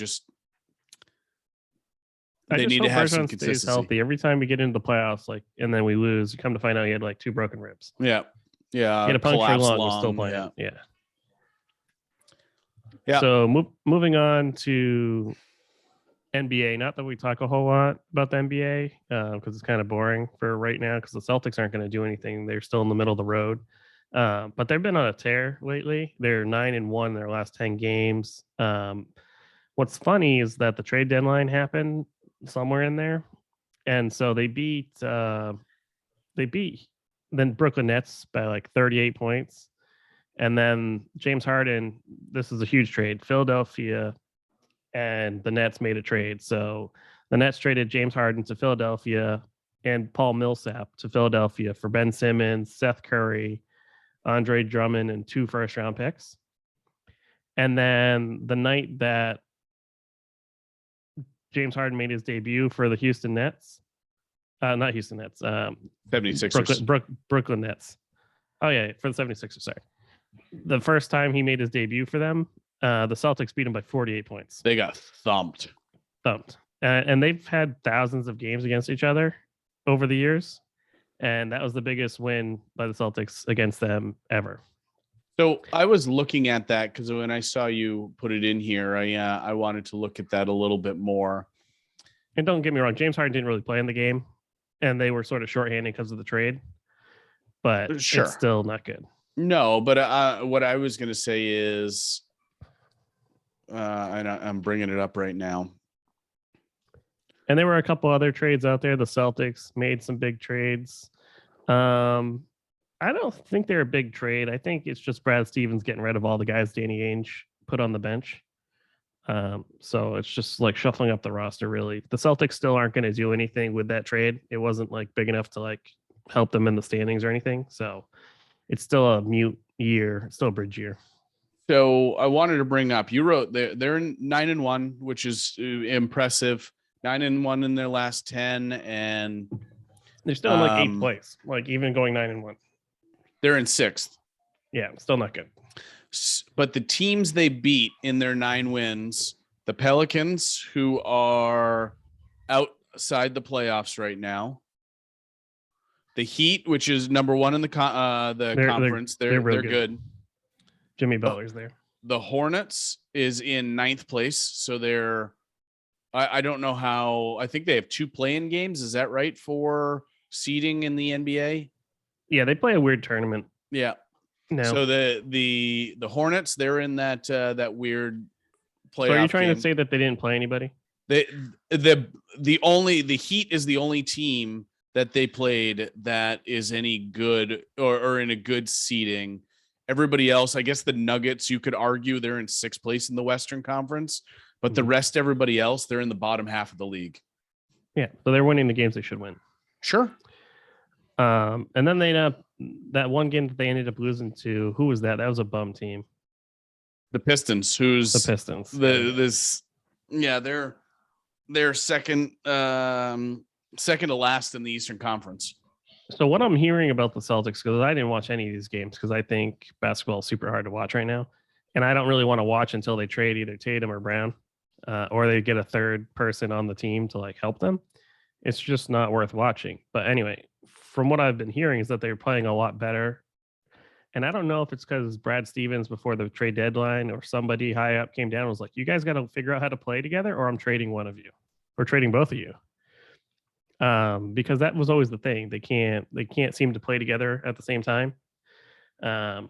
need to have some consistency. Healthy. Every time we get into the playoffs, and then we lose, you come to find out he had 2 broken ribs. Yeah. He had a puncture lung, was still playing. Yeah. So moving on to NBA. Not that we talk a whole lot about the NBA, because it's kind of boring for right now, because the Celtics aren't going to do anything. They're still in the middle of the road. But they've been on a tear lately. They're 9-1 in their last 10 games. What's funny is that the trade deadline happened somewhere in there, and so they beat then Brooklyn Nets by like 38 points, and then James Harden. This is a huge trade. Philadelphia and the Nets made a trade. So the Nets traded James Harden to Philadelphia and Paul Millsap to Philadelphia for Ben Simmons, Seth Curry, Andre Drummond, and 2 first-round picks. And then the night that James Harden made his debut for the Houston Nets, not Houston Nets, 76ers. Brooklyn Nets. Oh, yeah, for the 76ers, sorry. The first time he made his debut for them, the Celtics beat him by 48 points. They got thumped. And they've had thousands of games against each other over the years. And that was the biggest win by the Celtics against them ever. So I was looking at that because when I saw you put it in here, I wanted to look at that a little bit more. And don't get me wrong, James Harden didn't really play in the game, and they were sort of shorthanded because of the trade. But Sure. It's still not good. No, but what I was going to say is, and I'm bringing it up right now. And there were a couple other trades out there. The Celtics made some big trades. I don't think they're a big trade. I think it's just Brad Stevens getting rid of all the guys Danny Ainge put on the bench. So it's just like shuffling up the roster, really. The Celtics still aren't going to do anything with that trade. It wasn't like big enough to like help them in the standings or anything. So it's still a mute year. It's still a bridge year. So I wanted to bring up, you wrote they're 9-1, which is impressive. 9-1 in their last 10, and they're still in like 8th place, like even going 9-1. They're in 6th. Yeah, still not good. But the teams they beat in their 9 wins, the Pelicans, who are outside the playoffs right now, the Heat, which is number 1 in the conference, they're good. Jimmy Butler's there. The Hornets is in 9th place, so they're. I don't know how. I think they have 2 play-in games. Is that right for seeding in the NBA? Yeah, they play a weird tournament. Yeah. No. So the Hornets, they're in that weird playoff. So are you trying game. to say that they didn't play anybody? The Heat is the only team that they played that is any good or in a good seeding. Everybody else, I guess the Nuggets, you could argue they're in 6th place in the Western Conference, but the rest, everybody else, they're in the bottom half of the league. Yeah, so they're winning the games they should win. Sure. And then that one game that they ended up losing to, who was that? That was a bum team. The Pistons, who's the Pistons. They're second to last in the Eastern Conference. So what I'm hearing about the Celtics, because I didn't watch any of these games because I think basketball is super hard to watch right now. And I don't really want to watch until they trade either Tatum or Brown, or they get a third person on the team to like help them. It's just not worth watching. But anyway, from what I've been hearing is that they're playing a lot better. And I don't know if it's because Brad Stevens before the trade deadline or somebody high up came down and was like, you guys got to figure out how to play together or I'm trading one of you or trading both of you. Because that was always the thing. They can't seem to play together at the same time. And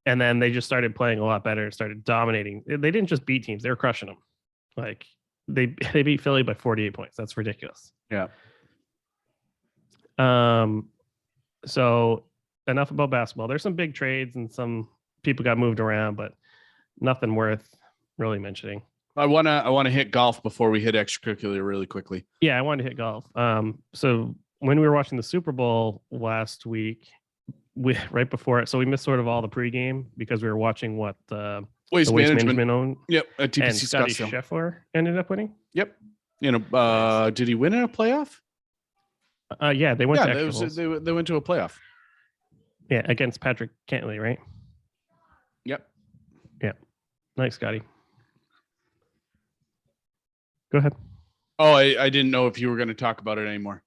then they just started playing a lot better, started dominating. They didn't just beat teams, they were crushing them. Like they beat Philly by 48 points. That's ridiculous. Yeah. So enough about basketball. There's some big trades and some people got moved around, but nothing worth really mentioning. I wanna hit golf before we hit extracurricular really quickly. Yeah, I wanted to hit golf. So when we were watching the Super Bowl last week, right before it, so we missed sort of all the pregame because we were watching what Waste Management owned. Yep, at TPC and Scotty Scottsdale. Scheffler ended up winning. Yep. Did he win in a playoff? Yeah, they went to extra holes. They went to a playoff. Yeah, against Patrick Cantley, right? Yep. Yeah. Nice, Scotty. Go ahead. Oh, I didn't know if you were going to talk about it anymore.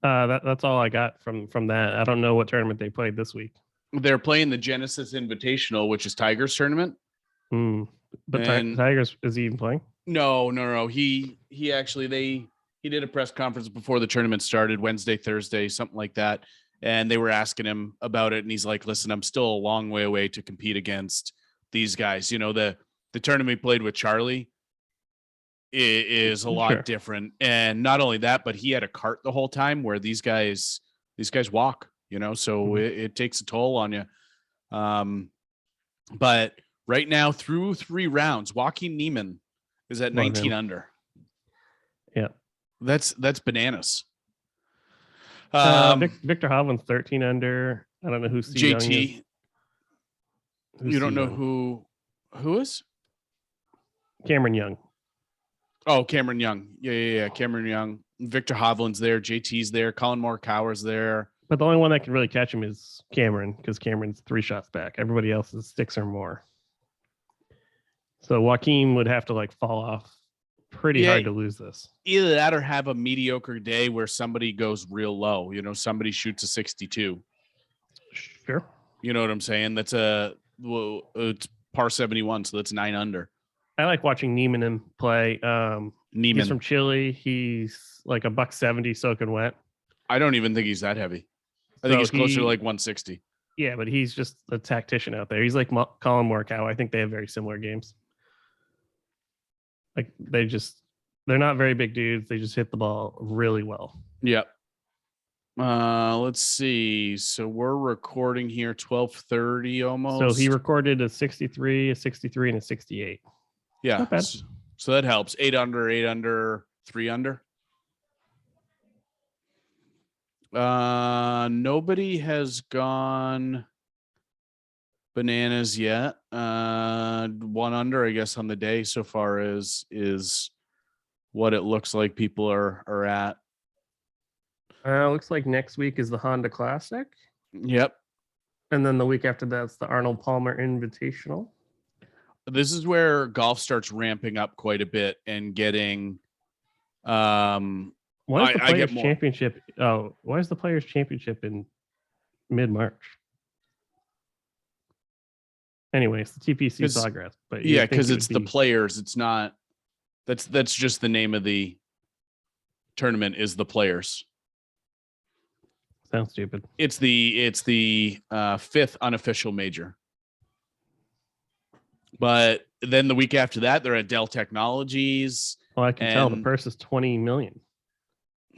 That's all I got from that. I don't know what tournament they played this week. They're playing the Genesis Invitational, which is Tigers tournament. But Tigers, is he even playing? No. He actually he did a press conference before the tournament started, Wednesday, Thursday, something like that. and they were asking him about it, and he's like, listen, I'm still a long way away to compete against these guys. The tournament he played with Charlie is a lot different. And not only that, but he had a cart the whole time, where these guys walk, so it takes a toll on you. But right now, through 3 rounds, Joaquin Niemann is at 19 under. Yeah. That's bananas. Victor Hovland's 13 under. I don't know who C. Young JT. is. You don't know who is? Cameron Young. Oh, Cameron Young. Yeah. Cameron Young. Victor Hovland's there. JT's there. Colin Morikawa's there. But the only one that can really catch him is Cameron, because Cameron's 3 shots back. Everybody else is 6 or more. So Joaquin would have to fall off pretty hard to lose this. Either that or have a mediocre day where somebody goes real low. Somebody shoots a 62. Sure. You know what I'm saying? It's par 71, so that's 9 under. I like watching Niemann play. Niemann. He's from Chile. He's like a $170 soaking wet. I don't even think he's that heavy. I think he's closer to 160. Yeah, but he's just a tactician out there. He's like Colin Morikawa. I think they have very similar games. They're not very big dudes. They just hit the ball really well. Yep. Let's see. So we're recording here 12:30 almost. So he recorded a 63, and a 68. Yeah. Not bad. So that helps. 8 under, 3 under. Nobody has gone bananas yet. 1 under, I guess, on the day so far is what it looks like people are at. Looks like next week is the Honda Classic. Yep. And then the week after that's the Arnold Palmer Invitational. This is where golf starts ramping up quite a bit and getting why is the Players Championship? Oh, why is the Players Championship in mid-March? Anyway, it's the TPC Sawgrass, but because it's the Players. It's not. That's just the name of the tournament. Is the Players. Sounds stupid. It's the 5th unofficial major. But then the week after that, they're at Dell Technologies. Well, I can tell the purse is $20 million.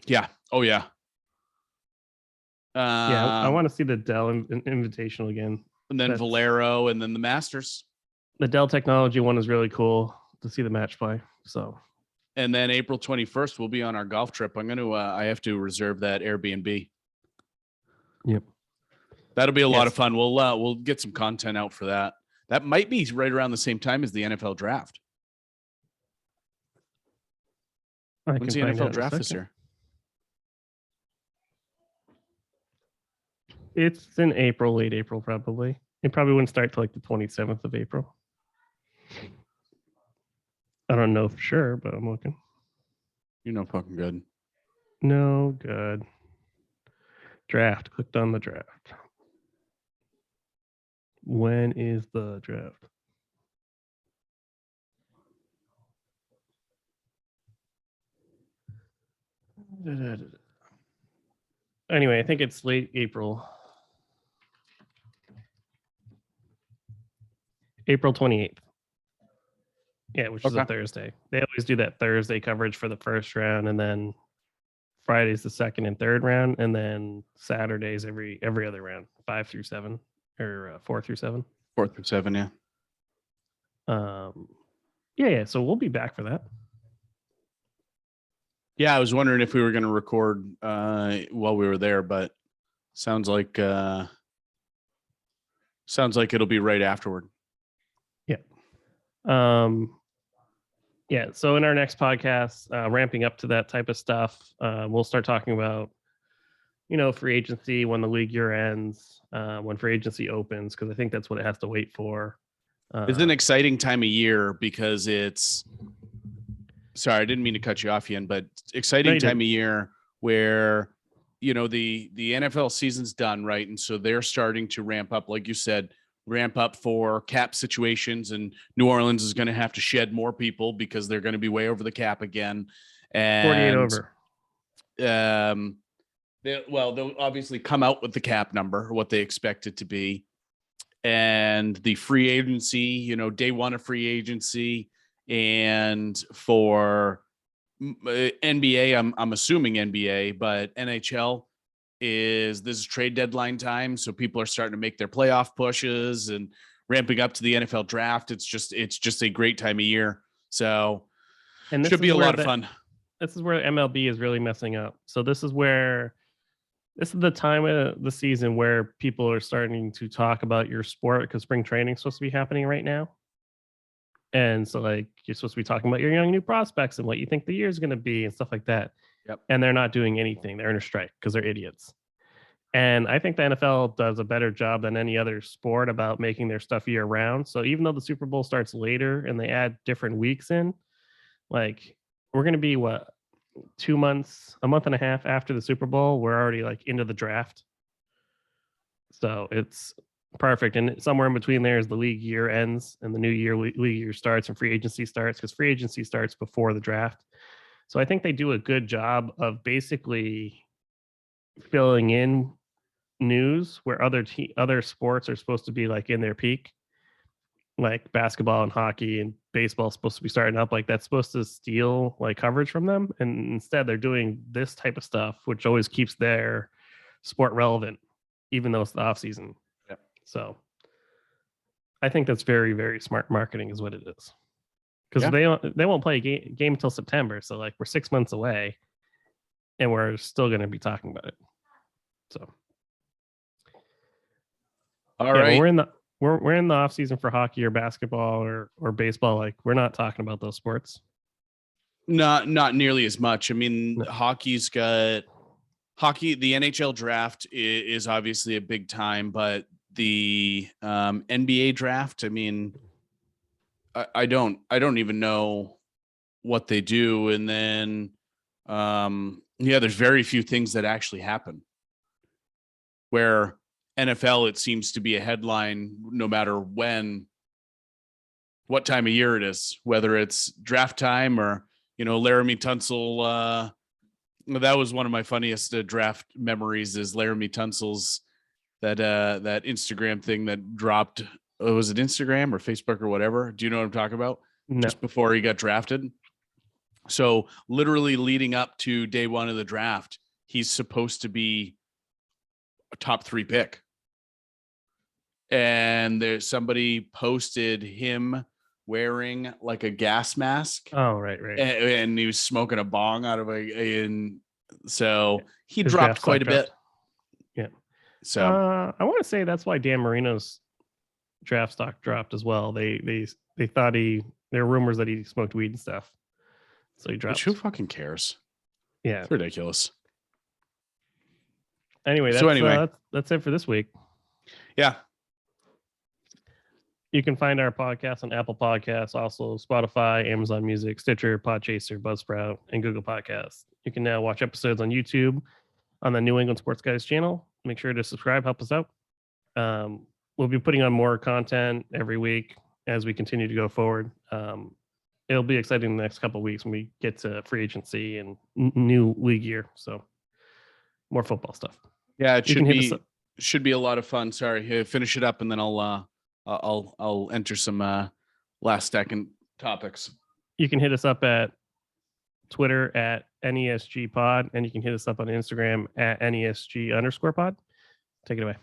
Yeah. Oh, yeah. I want to see the Dell Invitational again. And then Valero, and then the Masters. The Dell Technology one is really cool to see the match play. So, and then April 21st, we'll be on our golf trip. I have to reserve that Airbnb. Yep. That'll be a lot of fun. We'll get some content out for that. That might be right around the same time as the NFL draft. When's the NFL draft this year? It's in April, late April, probably. It probably wouldn't start till the 27th of April. I don't know for sure, but I'm looking. You're no fucking good. No good. Draft. Clicked on the draft. When is the draft? Anyway, I think it's late April. April 28th. Yeah, which is a Thursday. They always do that Thursday coverage for the first round, and then Friday's the second and third round, and then Saturdays every other round, 5 through 7 or 4 through 7. 4 through 7, yeah. Yeah. So we'll be back for that. Yeah, I was wondering if we were going to record while we were there, but sounds like it'll be right afterward. Yeah. Yeah. So in our next podcast, ramping up to that type of stuff, we'll start talking about, free agency, when the league year ends, when free agency opens, because I think that's what it has to wait for. It's an exciting time of year because it's. Sorry, I didn't mean to cut you off, Ian, but exciting time of year where, the NFL season's done, right? And so they're starting to ramp up, like you said, for cap situations, and New Orleans is going to have to shed more people because they're going to be way over the cap again. And 48 over. they'll obviously come out with the cap number, what they expect it to be, and the free agency, day one of free agency, and for NBA, I'm assuming NBA, but NHL this is trade deadline time, so people are starting to make their playoff pushes and ramping up to the NFL draft. It's just a great time of year, so And should be a lot of fun. This is where MLB is really messing up. So this is the time of the season where people are starting to talk about your sport, because spring training is supposed to be happening right now. And so you're supposed to be talking about your young new prospects and what you think the year is going to be and stuff like that. Yep. And they're not doing anything. They're in a strike because they're idiots. And I think the NFL does a better job than any other sport about making their stuff year round. So even though the Super Bowl starts later and they add different weeks in, we're going to be 2 months, a month and a half after the Super Bowl, we're already into the draft. So it's perfect. And somewhere in between there is the league year ends and the new year league year starts and free agency starts, because free agency starts before the draft. So I think they do a good job of basically filling in news where other sports are supposed to be in their peak, like basketball and hockey and baseball supposed to be starting up. That's supposed to steal coverage from them, and instead they're doing this type of stuff, which always keeps their sport relevant, even though it's the off season. Yeah. So I think that's very, very smart marketing is what it is, because Yeah. they won't play a game until September. So we're 6 months away and we're still going to be talking about it. So all right. We're in the off season for hockey or basketball or baseball. We're not talking about those sports. Not nearly as much. I mean, No. The NHL draft is obviously a big time, but the NBA draft, I mean, I don't even know what they do. And then, there's very few things that actually happen. Where NFL, it seems to be a headline no matter what time of year it is, whether it's draft time or, Laramie Tunsil. That was one of my funniest draft memories is Laramie Tunsil's that Instagram thing that dropped. Was it Instagram or Facebook or whatever? Do you know what I'm talking about? No. Just before he got drafted. So literally leading up to day one of the draft, he's supposed to be a top 3 pick. And there's somebody posted him wearing a gas mask. Oh, right. And he was smoking a bong out of so he His dropped quite a bit. Yeah. So I want to say that's why Dan Marino's draft stock dropped as well. They thought there were rumors that he smoked weed and stuff. So he dropped. Which who fucking cares? Yeah. It's ridiculous. Anyway, that's it for this week. Yeah. You can find our podcast on Apple Podcasts, also Spotify, Amazon Music, Stitcher, Podchaser, Buzzsprout, and Google Podcasts. You can now watch episodes on YouTube on the New England Sports Guys channel. Make sure to subscribe, help us out. We'll be putting on more content every week as we continue to go forward. It'll be exciting the next couple of weeks when we get to free agency and new league year. So more football stuff. Yeah, it should be a lot of fun. Sorry, finish it up and then I'll enter some last second topics. You can hit us up at Twitter at NESG pod, and you can hit us up on Instagram at NESG_pod. Take it away.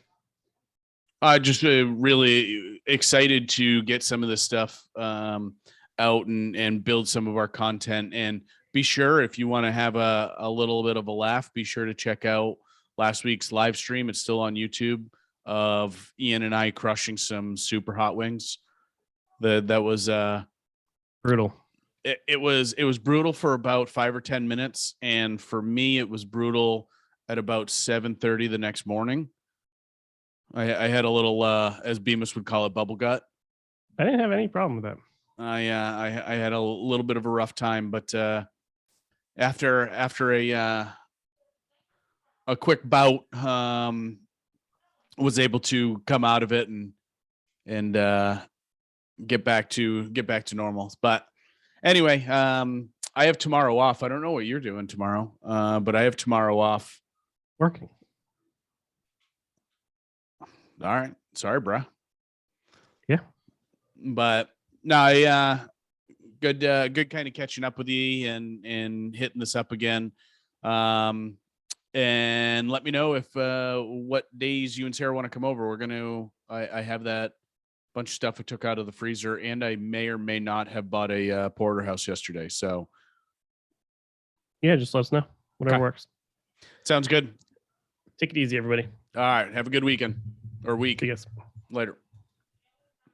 Just really excited to get some of this stuff out and build some of our content. And be sure, if you want to have a little bit of a laugh, be sure to check out last week's live stream. It's still on YouTube of Ian and I crushing some super hot wings. That was brutal. It was brutal for about 5 or 10 minutes. And for me, it was brutal at about 7:30 the next morning. I had a little, as Bemis would call it, bubble gut. I didn't have any problem with that. I had a little bit of a rough time, but after a quick bout, was able to come out of it and get back to normal. But anyway, I have tomorrow off. I don't know what you're doing tomorrow, but I have tomorrow off. working. All right. Sorry, bro. Yeah. But no, I good kind of catching up with you and hitting this up again. And let me know if what days you and Sarah want to come over. I have that bunch of stuff I took out of the freezer, and I may or may not have bought a porterhouse yesterday. So Yeah, just let us know. Whatever Okay. works. Sounds good. Take it easy, everybody. All right. Have a good weekend or week. See you guys. Later.